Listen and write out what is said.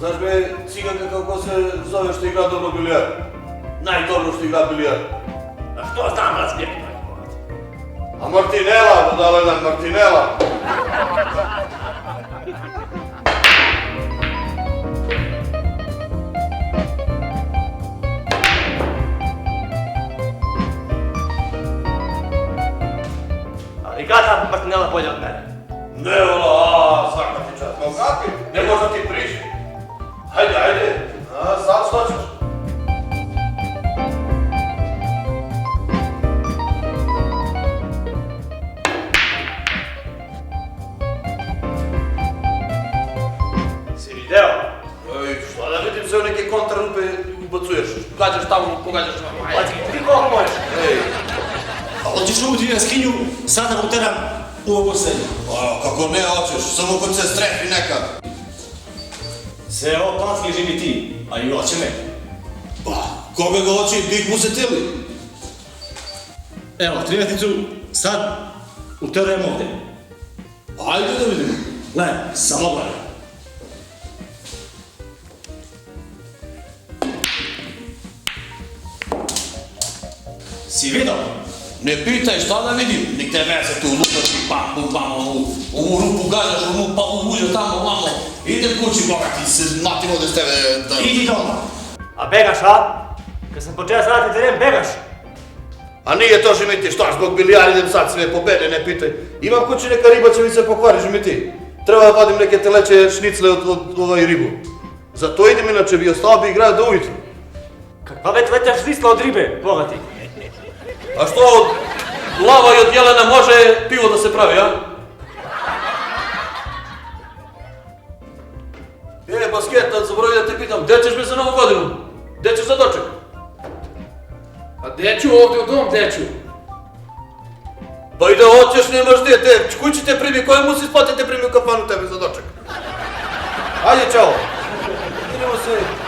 Znaš be, ciganka kako se zove što igra dobro bilijar? Najdobro što igra bilijar. A što znam razbijeti? A Martinela, budala jedan Martinela. Ali kada Martinela bolje od mene? Ne, ola, svaka ti čast. Ma kakvi? Ne možda ti prići. Hajde, hajde. A, sad što ćeš? Si video? Ej, šta da vidim se u neke kontrarupe ubacuješ? Gađaš tamo, pogađaš tamo. Pazi, ti koliko možeš? Ej, Hoćeš ući na skinju, sada uteram u ovo srednje. kako ne hoćeš, samo kod se strefi nekad. Se ovo platili živi ti, a i hoće me. Pa, koga ga hoće, bih mu se tili. Evo, trimetnicu sad uterujem ovdje. Ajde da vidimo. Gle, samo gledaj. Si vidio? Ne pitaj šta da vidim, nik te veze tu lupaš i pam, bum, bam, ovu rupu gađaš, onu pa uđe tamo, vamo. Idem kući, boga ti se matimo da s tebe... Idi doma. A begaš, a? Kad sam počeo sadati teren, begaš. A nije to Žimiti, šta, zbog bilijara idem sad sve pobede, ne pitaj. Imam kući neka riba će mi se pokvari, Žimiti. Treba da vadim neke teleće šnicle od ovaj ribu. Zato idem, inače bi ostao bi igrati do ujutru. Kakva već letaš svisla od ribe, boga ti. A što od lava i od jelena može pivo da se pravi, a? Basket, zaboravim da te pitam, gdje ćeš me za novu godinu? Gdje ćeš za doček? A gdje ću ovdje u dom, gdje ću? Pa i da hoćeš, nemaš gdje, kući te primi, kojemu si spati te primi u kafanu tebe za doček? Ajde, čao! Vidimo se!